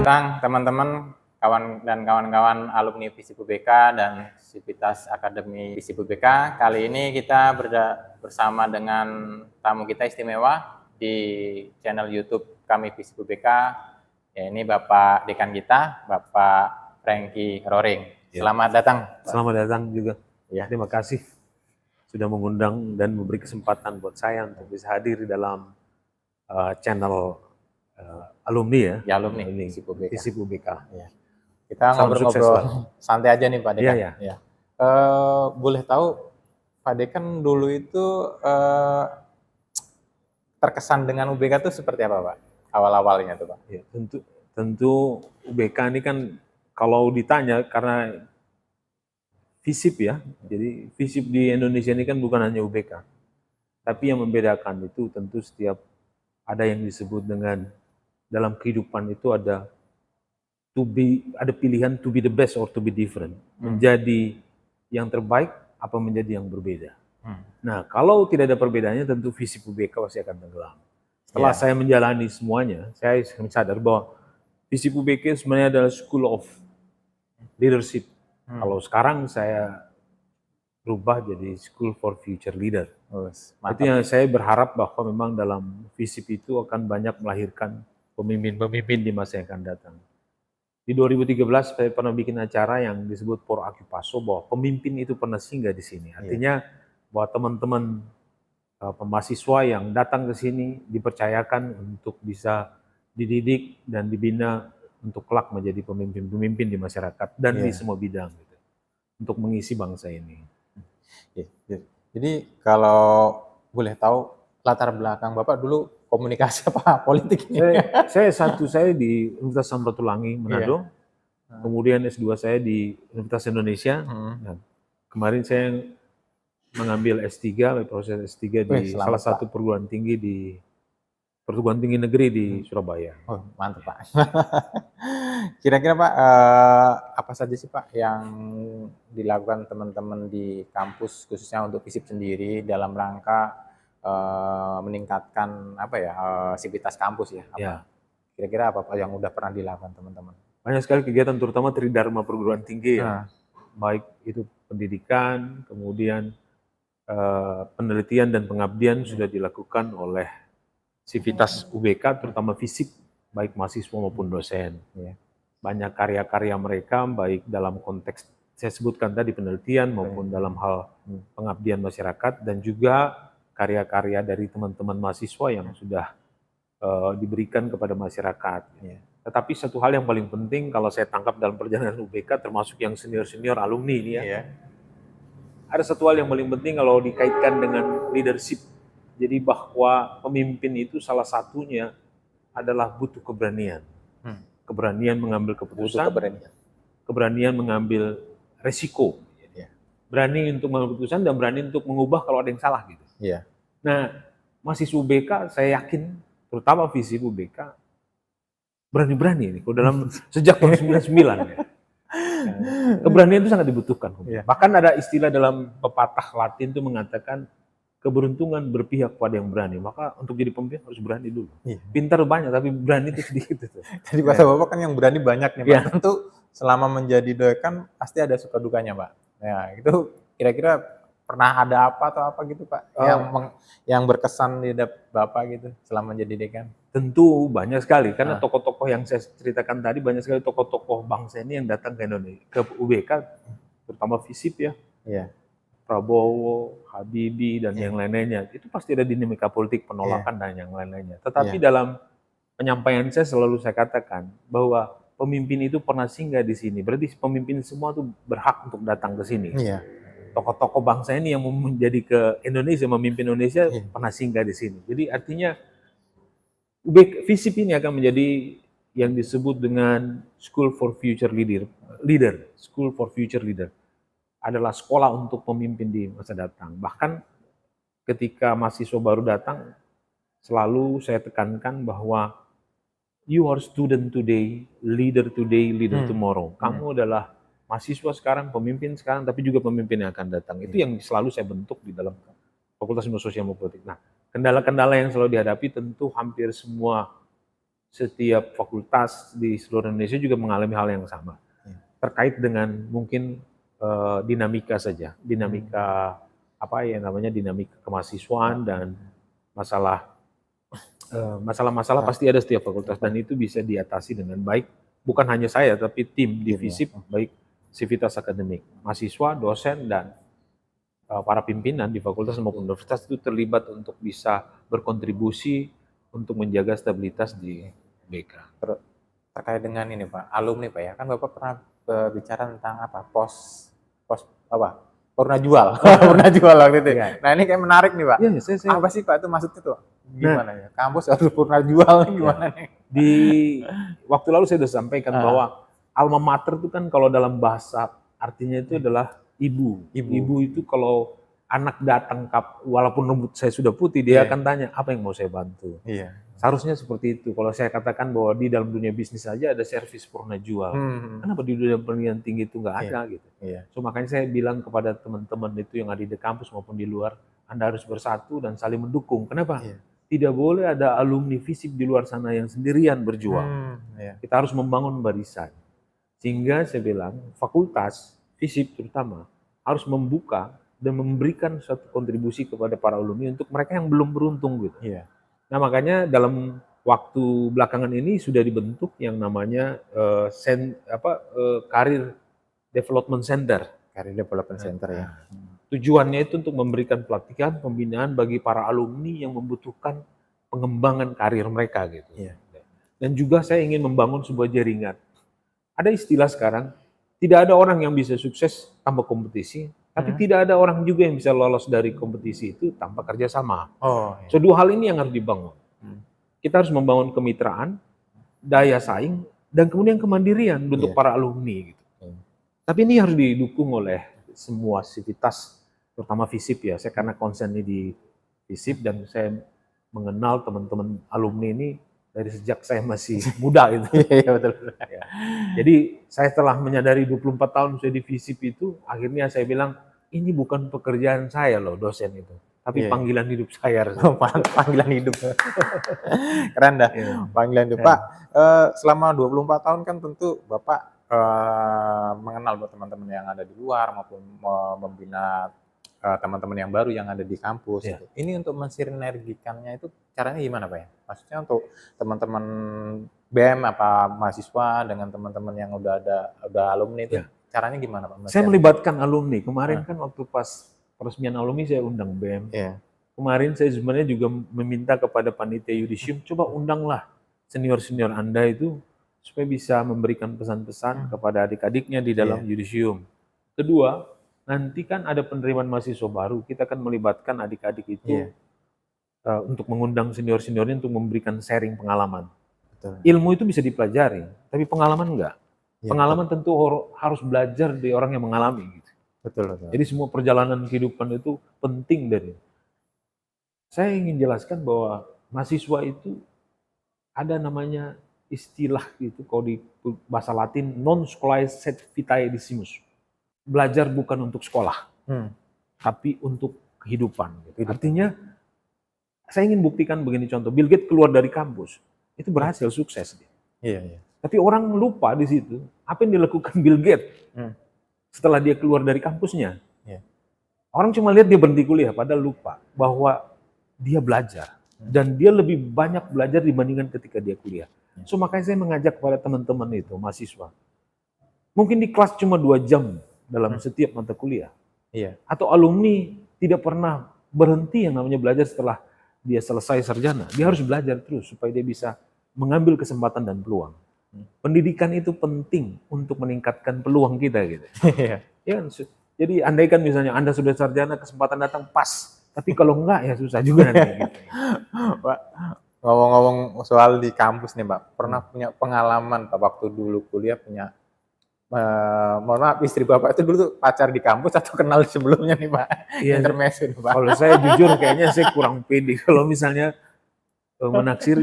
datang teman-teman, kawan dan kawan-kawan alumni FISIP UBK dan Sivitas Akademi FISIP UBK. Kali ini kita bersama dengan tamu kita istimewa di channel YouTube kami FISIP UBK. Ya, ini Bapak Dekan kita, Bapak Franky Roring. Selamat datang. Selamat datang juga. Ya. Terima kasih sudah mengundang dan memberi kesempatan buat saya untuk bisa hadir di dalam channel alumni Ya, alumni FISIP UBK. Ya. Kita ngobrol-ngobrol santai aja nih Pak Dekan. Ya. Boleh tahu Pak Dekan dulu itu terkesan dengan UBK itu seperti apa Pak? Awal-awalnya tuh Pak. Ya, tentu UBK ini kan kalau ditanya karena FISIP ya, jadi FISIP di Indonesia ini kan bukan hanya UBK, tapi yang membedakan itu tentu setiap ada yang disebut dengan dalam kehidupan itu ada pilihan to be the best or to be different, menjadi yang terbaik apa menjadi yang berbeda. Nah, kalau tidak ada perbedaannya tentu FISIP UBK pasti akan tenggelam. Setelah saya menjalani semuanya, saya sadar bahwa FISIP UBK sebenarnya adalah School of Leadership. Kalau sekarang saya berubah jadi School for Future Leader. Itu yang saya berharap bahwa memang dalam FISIP itu akan banyak melahirkan pemimpin-pemimpin di masa yang akan datang. Di 2013 saya pernah bikin acara yang disebut Por Akipaso bahwa pemimpin itu pernah singgah di sini. Artinya bahwa teman-teman mahasiswa yang datang ke sini dipercayakan untuk bisa dididik dan dibina untuk kelak menjadi pemimpin-pemimpin di masyarakat dan di semua bidang gitu, untuk mengisi bangsa ini. Jadi kalau boleh tahu latar belakang Bapak dulu komunikasi apa politik ini? Saya di Universitas Samratulangi Manado, kemudian S2 saya di Universitas Indonesia. Nah, kemarin saya mengambil S3, proses S3 di salah satu perguruan tinggi negeri di Surabaya. Oh, mantap Pak. Kira-kira Pak, apa saja sih Pak yang dilakukan teman-teman di kampus khususnya untuk FISIP sendiri dalam rangka meningkatkan sivitas kampus ya? Kira-kira apa Pak yang udah pernah dilakukan teman-teman? Banyak sekali kegiatan, terutama Tridharma perguruan tinggi ya, baik itu pendidikan, kemudian penelitian dan pengabdian sudah dilakukan oleh Sivitas UBK, terutama FISIP, baik mahasiswa maupun dosen. Banyak karya-karya mereka, baik dalam konteks saya sebutkan tadi penelitian maupun dalam hal pengabdian masyarakat, dan juga karya-karya dari teman-teman mahasiswa yang sudah diberikan kepada masyarakat. Tetapi satu hal yang paling penting kalau saya tangkap dalam perjalanan UBK, termasuk yang senior-senior alumni ini ada satu hal yang paling penting kalau dikaitkan dengan leadership. Jadi bahwa pemimpin itu salah satunya adalah butuh keberanian. Keberanian mengambil keputusan, keberanian mengambil resiko. Berani untuk mengambil keputusan dan berani untuk mengubah kalau ada yang salah gitu. Nah, mahasiswa UBK saya yakin, terutama FISIP UBK, berani-berani ini. Dalam sejak tahun 99 ya. Keberanian itu sangat dibutuhkan. Bahkan ada istilah dalam pepatah Latin itu mengatakan keberuntungan berpihak pada yang berani. Maka untuk jadi pemimpin harus berani dulu. Pintar banyak tapi berani itu sedikit. Jadi bahasa Bapak kan yang berani banyak nih Pak. Tentu selama menjadi doyan pasti ada suka dukanya Pak. Ya itu kira-kira pernah ada apa atau apa gitu Pak yang berkesan di Bapak gitu selama menjadi dekan? Tentu banyak sekali, karena tokoh-tokoh yang saya ceritakan tadi, banyak sekali tokoh-tokoh bangsa ini yang datang ke Indonesia, ke UBK, terutama FISIP ya. Prabowo, Habibie, dan yang lain-lainnya. Itu pasti ada dinamika politik, penolakan, dan yang lain-lainnya. Tetapi dalam penyampaian saya selalu saya katakan bahwa pemimpin itu pernah singgah di sini. Berarti pemimpin semua tuh berhak untuk datang ke sini. Tokoh-tokoh bangsa ini yang mau menjadi ke Indonesia, memimpin Indonesia, pernah singgah di sini. Jadi artinya FISIP ini akan menjadi yang disebut dengan School for Future Leader. School for Future Leader adalah sekolah untuk pemimpin di masa datang. Bahkan ketika mahasiswa baru datang, selalu saya tekankan bahwa you are student today, leader tomorrow. Kamu adalah mahasiswa sekarang, pemimpin sekarang, tapi juga pemimpin yang akan datang. Itu yang selalu saya bentuk di dalam Fakultas Ilmu Sosial dan Politik. Nah, kendala-kendala yang selalu dihadapi tentu hampir semua setiap fakultas di seluruh Indonesia juga mengalami hal yang sama. Terkait dengan mungkin dinamika saja, dinamika apa ya namanya, dinamika kemahasiswaan dan masalah-masalah pasti ada setiap fakultas, dan itu bisa diatasi dengan baik. Bukan hanya saya, tapi tim di FISIP, baik sivitas akademik, mahasiswa, dosen, dan para pimpinan di fakultas maupun universitas itu terlibat untuk bisa berkontribusi untuk menjaga stabilitas di BK. Terkait dengan ini Pak, alumni Pak ya, kan Bapak pernah bicara tentang apa, pos apa, purna jual, purna jual waktu itu. Ya. Nah ini kayak menarik nih Pak. Ya, saya Apa sih Pak itu maksudnya tuh? Gimana ya? Kampus harus purna jual nih gimana nih? di waktu lalu saya sudah sampaikan bahwa alma mater itu kan kalau dalam bahasa artinya itu adalah ibu. Ibu itu kalau anak datang walaupun rambut saya sudah putih, dia akan tanya apa yang mau saya bantu. Iya. Seharusnya seperti itu. Kalau saya katakan bahwa di dalam dunia bisnis saja ada servis purna jual. Kenapa di dunia pendidikan tinggi itu nggak ada gitu? So makanya saya bilang kepada teman-teman itu yang ada di kampus maupun di luar, Anda harus bersatu dan saling mendukung. Kenapa? Tidak boleh ada alumni FISIP di luar sana yang sendirian berjuang. Kita harus membangun barisan. Sehingga saya bilang fakultas FISIP terutama harus membuka dan memberikan suatu kontribusi kepada para alumni untuk mereka yang belum beruntung gitu. Nah makanya dalam waktu belakangan ini sudah dibentuk yang namanya Career Development Center. Career Development Center ya. Tujuannya itu untuk memberikan pelatihan, pembinaan bagi para alumni yang membutuhkan pengembangan karir mereka gitu. Dan juga saya ingin membangun sebuah jaringan. Ada istilah sekarang, tidak ada orang yang bisa sukses tanpa kompetisi, tapi tidak ada orang juga yang bisa lolos dari kompetisi itu tanpa kerjasama. So dua hal ini yang harus dibangun. Kita harus membangun kemitraan, daya saing, dan kemudian kemandirian untuk para alumni gitu. Tapi ini harus didukung oleh semua sivitas, terutama FISIP ya. Saya karena konsennya di FISIP dan saya mengenal teman-teman alumni ini dari sejak saya masih muda gitu. Betul. Jadi saya telah menyadari 24 tahun saya di FISIP itu, akhirnya saya bilang, ini bukan pekerjaan saya loh dosen itu, tapi panggilan hidup saya. Panggilan hidup. Keren dah. Panggilan hidup. Pak, selama 24 tahun kan tentu Bapak mengenal buat teman-teman yang ada di luar maupun membina teman-teman yang baru yang ada di kampus. Gitu. Ini untuk mensinergikannya itu caranya gimana Pak ya? Maksudnya untuk teman-teman BEM apa mahasiswa dengan teman-teman yang udah alumni itu caranya gimana Pak? Saya melibatkan alumni. Kemarin kan waktu pas peresmian alumni saya undang BEM. Kemarin saya sebenarnya juga meminta kepada panitia yudisium, coba undanglah senior-senior Anda itu supaya bisa memberikan pesan-pesan kepada adik-adiknya di dalam yudisium. Kedua, nanti kan ada penerimaan mahasiswa baru, kita akan melibatkan adik-adik itu untuk mengundang senior-seniornya untuk memberikan sharing pengalaman. Ilmu itu bisa dipelajari, tapi pengalaman enggak. Pengalaman tentu harus belajar dari orang yang mengalami. Gitu. Betul. Jadi semua perjalanan kehidupan itu penting dari. Saya ingin jelaskan bahwa mahasiswa itu ada namanya istilah itu kalau di bahasa Latin non scholae sed vitae decimus. Belajar bukan untuk sekolah, tapi untuk kehidupan. Gitu. Artinya saya ingin buktikan begini contoh, Bill Gates keluar dari kampus itu berhasil sukses. Tapi orang lupa di situ apa yang dilakukan Bill Gates setelah dia keluar dari kampusnya. Orang cuma lihat dia berhenti kuliah, padahal lupa bahwa dia belajar dan dia lebih banyak belajar dibandingkan ketika dia kuliah. So makanya saya mengajak kepada teman-teman itu, mahasiswa. Mungkin di kelas cuma 2 jam dalam setiap mata kuliah. Atau alumni tidak pernah berhenti yang namanya belajar setelah dia selesai sarjana. Dia harus belajar terus supaya dia bisa mengambil kesempatan dan peluang. Pendidikan itu penting untuk meningkatkan peluang kita gitu. Jadi andaikan misalnya Anda sudah sarjana, kesempatan datang pas. Tapi kalau enggak ya susah juga nanti gitu. Pak, ngomong-ngomong soal di kampus nih Pak, pernah punya pengalaman Pak waktu dulu kuliah punya mohon maaf istri Bapak itu dulu tuh pacar di kampus atau kenal sebelumnya nih Pak? Intermezzo nih Pak. Kalau saya jujur kayaknya saya kurang pede kalau misalnya menaksir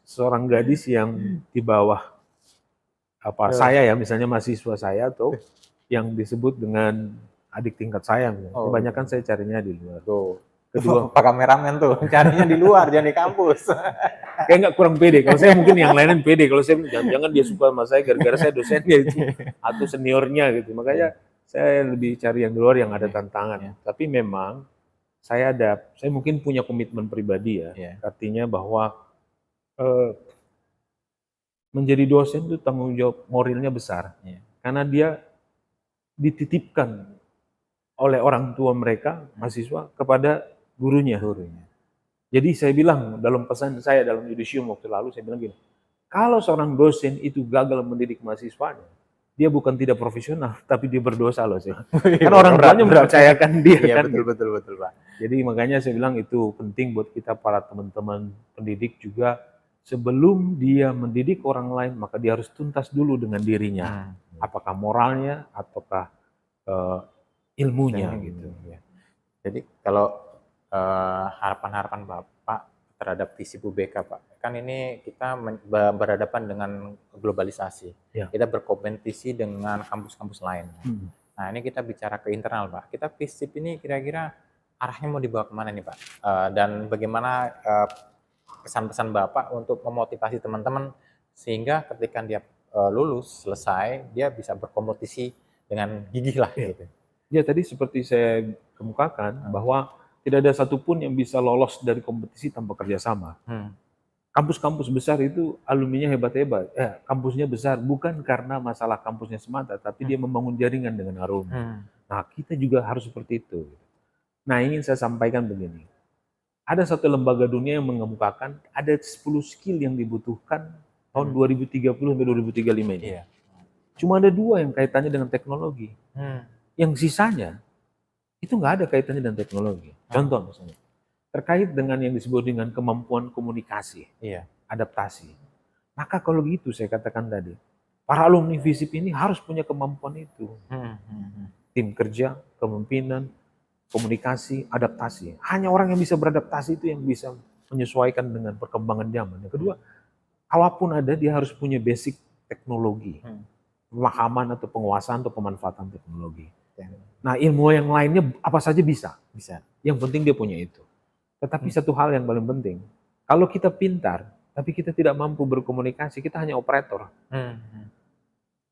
seorang gadis yang di bawah saya ya, misalnya mahasiswa saya atau yang disebut dengan adik tingkat saya. Kebanyakan saya carinya di luar. Kedua, Pak kameramen tuh carinya di luar, jangan di kampus. kayak nggak kurang pede. Kalau saya mungkin yang lain pede. Kalau saya jangan dia suka sama saya gara-gara saya dosennya itu atau seniornya gitu. Makanya saya lebih cari yang di luar yang ada tantangan. Tapi memang saya mungkin punya komitmen pribadi ya. Artinya bahwa menjadi dosen itu tanggung jawab moralnya besar. Karena dia dititipkan oleh orang tua mereka, mahasiswa, kepada gurunya. Jadi saya bilang dalam pesan saya dalam yudisium waktu lalu, saya bilang gini, kalau seorang dosen itu gagal mendidik mahasiswanya, dia bukan tidak profesional, tapi dia berdosa loh sih. Karena orang tuanya mempercayakan dia kan. Betul Pak. Jadi makanya saya bilang itu penting buat kita para teman-teman pendidik juga, sebelum dia mendidik orang lain, maka dia harus tuntas dulu dengan dirinya. Apakah moralnya, ataukah ilmunya gitu. Jadi kalau harapan-harapan Bapak terhadap FISIP UBK, Pak, kan ini kita berhadapan dengan globalisasi. Kita berkompetisi dengan kampus-kampus lain. Nah, ini kita bicara ke internal, Pak. Kita FISIP ini kira-kira arahnya mau dibawa kemana nih, Pak? Dan bagaimana pesan-pesan Bapak untuk memotivasi teman-teman sehingga ketika dia lulus, selesai, dia bisa berkompetisi dengan gigih lah gitu. Ya, tadi seperti saya kemukakan bahwa tidak ada satupun yang bisa lolos dari kompetisi tanpa kerjasama. Kampus-kampus besar itu alumninya hebat-hebat. Kampusnya besar bukan karena masalah kampusnya semata, tapi dia membangun jaringan dengan alumni. Nah, kita juga harus seperti itu. Nah, ingin saya sampaikan begini. Ada satu lembaga dunia yang mengemukakan ada 10 skill yang dibutuhkan tahun 2030 sampai 2035 ini. Cuma ada 2 yang kaitannya dengan teknologi. Yang sisanya itu nggak ada kaitannya dengan teknologi. Contoh misalnya, terkait dengan yang disebut dengan kemampuan komunikasi, adaptasi. Maka kalau gitu saya katakan tadi, para alumni FISIP ini harus punya kemampuan itu. Tim kerja, kepemimpinan, komunikasi, adaptasi. Hanya orang yang bisa beradaptasi itu yang bisa menyesuaikan dengan perkembangan zaman. Yang kedua, kalaupun ada, dia harus punya basic teknologi. Pemahaman atau penguasaan atau pemanfaatan teknologi. Nah, ilmu yang lainnya apa saja bisa. Yang penting dia punya itu. Tetapi satu hal yang paling penting, kalau kita pintar, tapi kita tidak mampu berkomunikasi, kita hanya operator.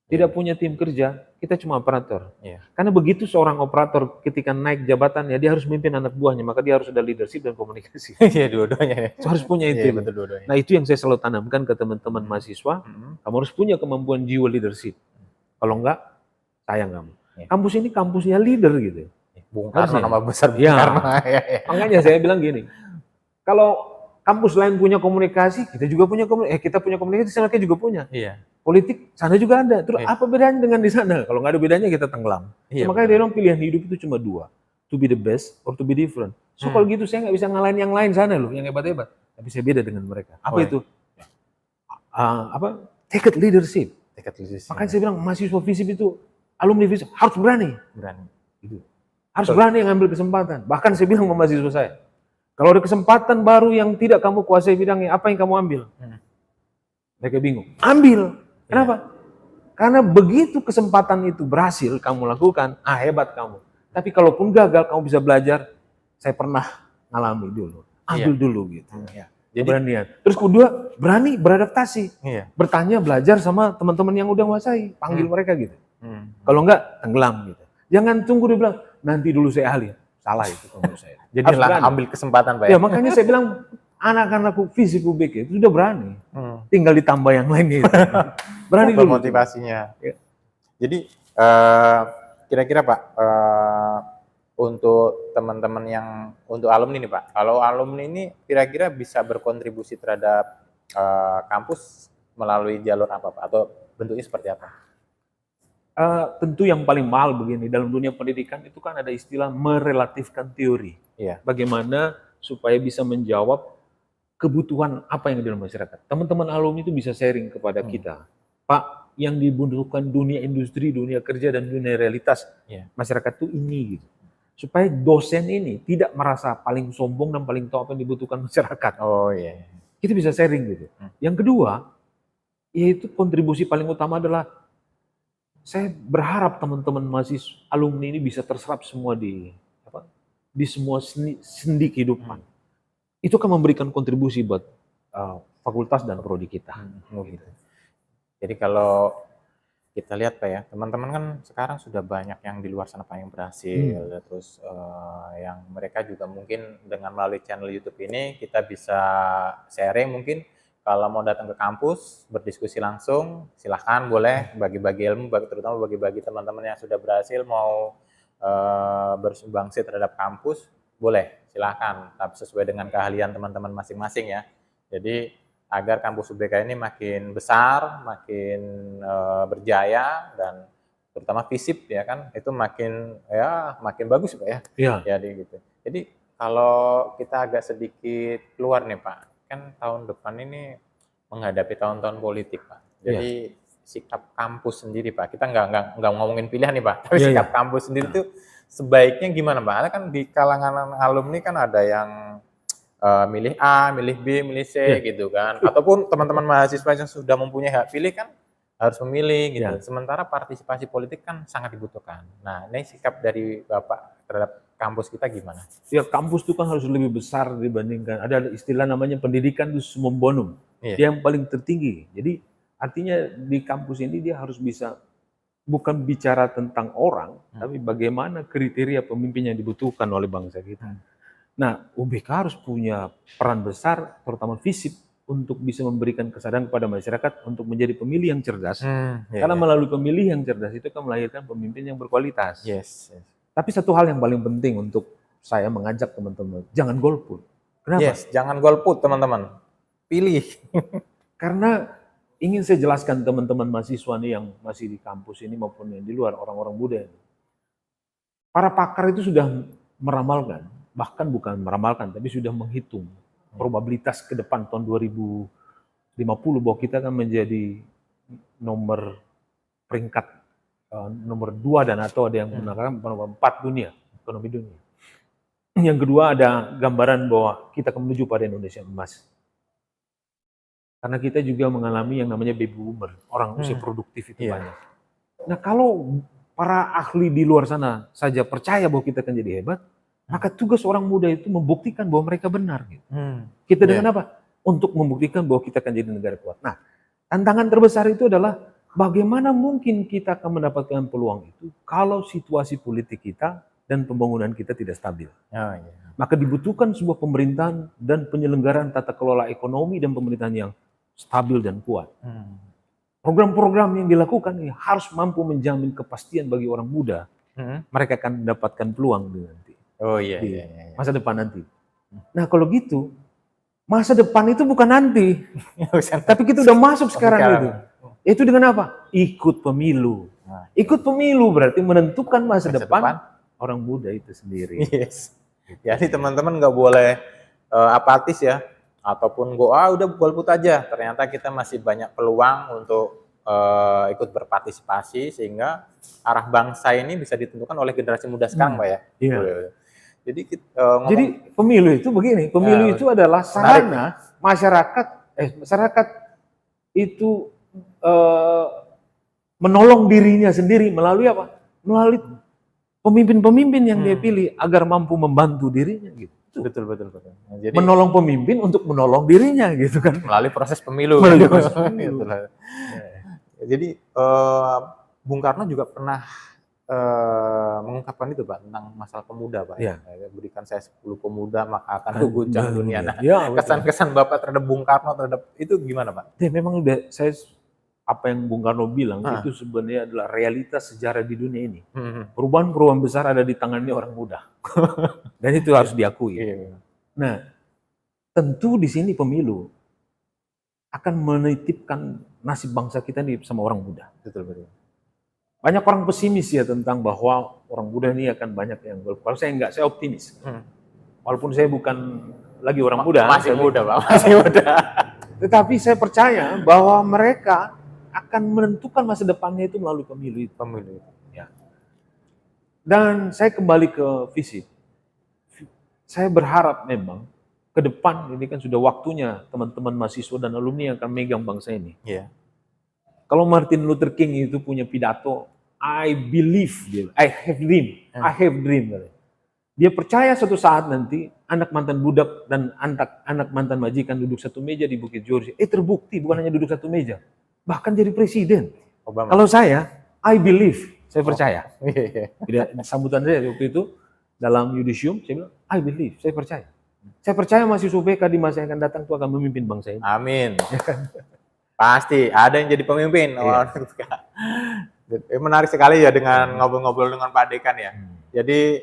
Tidak punya tim kerja, kita cuma operator. Karena begitu seorang operator ketika naik jabatannya, dia harus memimpin anak buahnya, maka dia harus ada leadership dan komunikasi. Dua-duanya. Harus punya itu. Betul, dua-duanya. Nah, itu yang saya selalu tanamkan ke teman-teman mahasiswa, kamu harus punya kemampuan jiwa leadership. Kalau enggak, sayang kamu. Kampus ini kampusnya leader gitu. Bung Karno, nama besar Bung Karno. Makanya saya bilang gini, kalau kampus lain punya komunikasi, kita juga punya komunikasi. Kita punya komunikasi, sana kita juga punya. Politik, sana juga ada. Terus apa bedanya dengan di sana? Kalau nggak ada bedanya, kita tenggelam. Makanya dia bilang pilihan hidup itu cuma 2. To be the best or to be different. So kalau gitu saya nggak bisa ngalahin yang lain sana loh, yang hebat-hebat. Tapi saya beda dengan mereka. Apa itu? Take leadership. Makanya saya bilang mahasiswa FISIP itu, alumni FISIP harus berani. Gitu. Harus berani ngambil kesempatan. Bahkan saya bilang sama mahasiswa saya, kalau ada kesempatan baru yang tidak kamu kuasai bidangnya, apa yang kamu ambil? Mereka bingung. Ambil. Kenapa? Karena begitu kesempatan itu berhasil kamu lakukan, hebat kamu. Tapi kalaupun gagal, kamu bisa belajar. Saya pernah ngalami dulu. Ambil dulu gitu. Jadi beranian. Terus kedua, berani beradaptasi. Bertanya, belajar sama teman-teman yang udah nguasai. Panggil mereka gitu. Kalau enggak, tenggelam gitu. Jangan tunggu dia bilang, nanti dulu saya ahli. Salah itu menurut saya. Jadi ambil kesempatan, Pak. Ya, makanya saya bilang, anak-anakku FISIP UBK itu sudah berani. Tinggal ditambah yang lainnya itu. Berani dulu. Motivasinya. Jadi, kira-kira Pak, untuk teman-teman untuk alumni nih Pak, kalau alumni ini kira-kira bisa berkontribusi terhadap kampus melalui jalur apa Pak? Atau bentuknya seperti apa? Tentu yang paling mahal begini, dalam dunia pendidikan itu kan ada istilah merelatifkan teori. Bagaimana supaya bisa menjawab kebutuhan apa yang ada dalam masyarakat. Teman-teman alumni itu bisa sharing kepada kita. Pak, yang dibutuhkan dunia industri, dunia kerja, dan dunia realitas masyarakat itu ini gitu. Supaya dosen ini tidak merasa paling sombong dan paling tahu apa yang dibutuhkan masyarakat. Kita bisa sharing gitu. Yang kedua, yaitu kontribusi paling utama adalah saya berharap teman-teman mahasiswa alumni ini bisa terserap semua di di semua sendi kehidupan. Itu akan memberikan kontribusi buat fakultas dan prodi kita. Gitu. Jadi kalau kita lihat Pak ya, teman-teman kan sekarang sudah banyak yang di luar sana Pak yang berhasil, terus yang mereka juga mungkin dengan melalui channel YouTube ini kita bisa sharing mungkin kalau mau datang ke kampus berdiskusi langsung, silahkan boleh bagi-bagi ilmu, terutama bagi-bagi teman-teman yang sudah berhasil mau bersumbangsi terhadap kampus, boleh silahkan, tapi sesuai dengan keahlian teman-teman masing-masing ya. Jadi agar kampus UBK ini makin besar, makin berjaya dan terutama FISIP ya kan itu makin bagus Pak ya. Iya. Jadi gitu. Jadi kalau kita agak sedikit keluar nih Pak, kan tahun depan ini menghadapi tahun-tahun politik Pak. Jadi sikap kampus sendiri Pak, kita nggak ngomongin pilihan nih Pak, tapi sikap kampus sendiri itu sebaiknya gimana Pak? Karena kan di kalangan alumni kan ada yang milih A, milih B, milih C gitu kan. Ataupun teman-teman mahasiswa yang sudah mempunyai hak pilih kan harus memilih gitu. Sementara partisipasi politik kan sangat dibutuhkan. Nah, ini sikap dari Bapak terhadap kampus kita gimana? Ya, kampus itu kan harus lebih besar dibandingkan. Ada istilah namanya pendidikan itu summum bonum. Dia yang paling tertinggi. Jadi artinya di kampus ini dia harus bisa bukan bicara tentang orang, tapi bagaimana kriteria pemimpin yang dibutuhkan oleh bangsa kita. Nah, UBK harus punya peran besar, terutama FISIP, untuk bisa memberikan kesadaran kepada masyarakat untuk menjadi pemilih yang cerdas. Karena melalui pemilih yang cerdas itu akan melahirkan pemimpin yang berkualitas. Tapi satu hal yang paling penting untuk saya mengajak teman-teman, jangan golput. Kenapa? Jangan golput teman-teman. Pilih. Karena ingin saya jelaskan teman-teman mahasiswa nih yang masih di kampus ini maupun yang di luar, orang-orang muda ini. Para pakar itu sudah meramalkan, bahkan bukan meramalkan, tapi sudah menghitung probabilitas ke depan tahun 2050 bahwa kita akan menjadi nomor peringkat nomor 2 dan atau ada yang mengatakan nomor 4 dunia, ekonomi dunia. Yang kedua ada gambaran bahwa kita akan menuju pada Indonesia emas. Karena kita juga mengalami yang namanya baby boomer, orang usia produktif itu banyak. Nah kalau para ahli di luar sana saja percaya bahwa kita akan jadi hebat, maka tugas orang muda itu membuktikan bahwa mereka benar. Gitu. Kita dengan apa? Untuk membuktikan bahwa kita akan jadi negara kuat. Nah, tantangan terbesar itu adalah bagaimana mungkin kita akan mendapatkan peluang itu kalau situasi politik kita dan pembangunan kita tidak stabil. Maka dibutuhkan sebuah pemerintahan dan penyelenggaraan tata kelola ekonomi dan pemerintahan yang stabil dan kuat. Program-program yang dilakukan ini harus mampu menjamin kepastian bagi orang muda. Mereka akan mendapatkan peluang nanti. Masa depan nanti. Nah kalau gitu, masa depan itu bukan nanti, tapi kita udah masuk sekarang itu. Itu dengan apa? Ikut pemilu. Ikut pemilu berarti menentukan masa depan orang muda itu sendiri. Jadi teman-teman nggak boleh apatis ya, ataupun udah golput aja. Ternyata kita masih banyak peluang untuk ikut berpartisipasi sehingga arah bangsa ini bisa ditentukan oleh generasi muda sekarang, Pak ya. Jadi pemilu itu begini, pemilu itu adalah sarana masyarakat itu menolong dirinya sendiri melalui apa? Melalui pemimpin-pemimpin yang dia pilih agar mampu membantu dirinya gitu. Betul. Nah, jadi menolong pemimpin untuk menolong dirinya gitu kan. Melalui proses pemilu. Jadi Bung Karno juga pernah mengungkapkan itu Pak tentang masalah pemuda Pak. Berikan saya 10 pemuda maka akan guncang dunia. Nah, kesan-kesan Bapak terhadap Bung Karno terhadap itu gimana Pak? Memang udah apa yang Bung Karno bilang itu sebenarnya adalah realitas sejarah di dunia ini. Perubahan-perubahan besar ada di tangannya orang muda. Dan itu harus diakui. Nah, tentu di sini pemilu akan menitipkan nasib bangsa kita nih sama orang muda. Betul. Banyak orang pesimis ya tentang bahwa orang muda ini akan banyak yang golput. Kalau saya enggak, saya optimis. Walaupun saya bukan lagi orang muda. Masih muda Pak, masih muda. Tetapi saya percaya bahwa mereka akan menentukan masa depannya itu melalui pemilu itu. Ya. Dan saya kembali ke FISIP. Saya berharap memang ke depan ini kan sudah waktunya teman-teman mahasiswa dan alumni yang akan megang bangsa ini. Kalau Martin Luther King itu punya pidato, I believe, I have dream. Dia percaya suatu saat nanti anak mantan budak dan anak mantan majikan duduk satu meja di Bukit Georgia. Terbukti bukan hanya duduk satu meja, bahkan jadi presiden. Obama. Kalau saya, I believe, saya percaya. Iya. Tidak, sambutan saya waktu itu dalam yudisium, saya bilang, I believe, saya percaya. Saya percaya mahasiswa BK di masa yang akan datang itu akan memimpin bangsa ini. Amin. Pasti ada yang jadi pemimpin. Iya. Menarik sekali ya dengan ngobrol-ngobrol dengan Pak Dekan ya. Jadi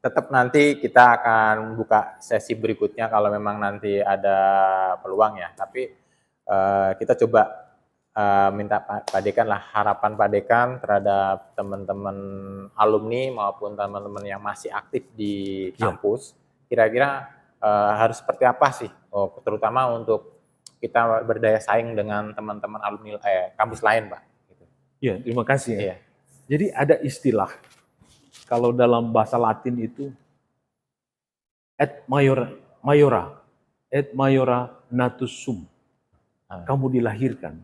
tetap nanti kita akan buka sesi berikutnya kalau memang nanti ada peluang ya. Tapi kita coba minta Pak Dekan lah, harapan Pak Dekan terhadap teman-teman alumni maupun teman-teman yang masih aktif di kampus. Kira-kira harus seperti apa sih? Terutama untuk kita berdaya saing dengan teman-teman alumni kampus lain, Pak. Iya, terima kasih. Iya. Jadi ada istilah, kalau dalam bahasa Latin itu, et maiora natus sum. Kamu dilahirkan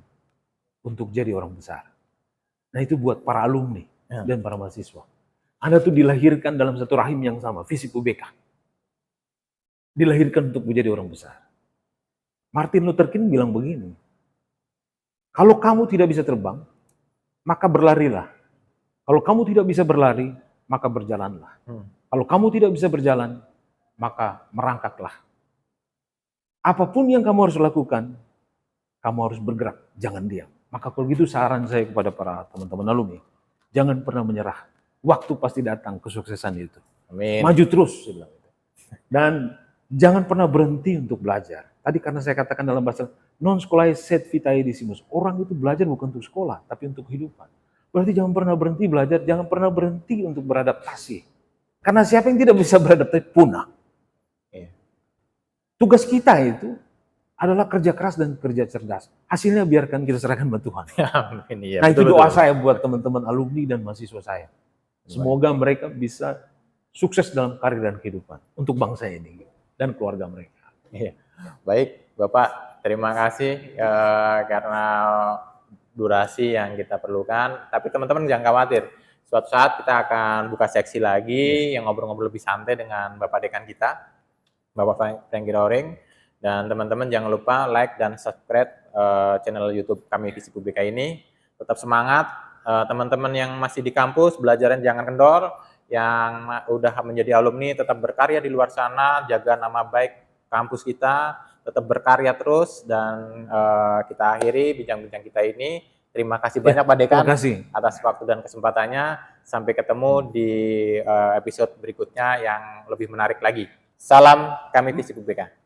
untuk jadi orang besar. Nah itu buat para alumni dan para mahasiswa. Anda tuh dilahirkan dalam satu rahim yang sama, FISIP UBK. Dilahirkan untuk menjadi orang besar. Martin Luther King bilang begini, kalau kamu tidak bisa terbang, maka berlarilah. Kalau kamu tidak bisa berlari, maka berjalanlah. Kalau kamu tidak bisa berjalan, maka merangkaklah. Apapun yang kamu harus lakukan, kamu harus bergerak, jangan diam. Maka kalau gitu saran saya kepada para teman-teman alumni, jangan pernah menyerah. Waktu pasti datang kesuksesan itu. Amin. Maju terus. Dan jangan pernah berhenti untuk belajar. Tadi karena saya katakan dalam bahasa non scholae sed vitae decimus. Orang itu belajar bukan untuk sekolah, tapi untuk kehidupan. Berarti jangan pernah berhenti belajar, jangan pernah berhenti untuk beradaptasi. Karena siapa yang tidak bisa beradaptasi punah. Tugas kita itu adalah kerja keras dan kerja cerdas. Hasilnya biarkan kita serahkan buat Tuhan. Amin, iya, Nah itu doa saya buat teman-teman alumni dan mahasiswa saya. Semoga mereka bisa sukses dalam karir dan kehidupan untuk bangsa ini dan keluarga mereka. Iya. Baik, Bapak, terima kasih karena durasi yang kita perlukan. Tapi teman-teman jangan khawatir. Suatu saat kita akan buka seksi lagi yang ngobrol-ngobrol lebih santai dengan Bapak Dekan kita, Bapak Franky Roring. Dan teman-teman jangan lupa like dan subscribe channel YouTube kami FISIP UBK ini. Tetap semangat, teman-teman yang masih di kampus, belajarnya jangan kendor. Yang udah menjadi alumni tetap berkarya di luar sana, jaga nama baik kampus kita, tetap berkarya terus. Dan kita akhiri bincang-bincang kita ini. Terima kasih banyak Pak Dekan atas waktu dan kesempatannya. Sampai ketemu di episode berikutnya yang lebih menarik lagi. Salam kami FISIP UBK.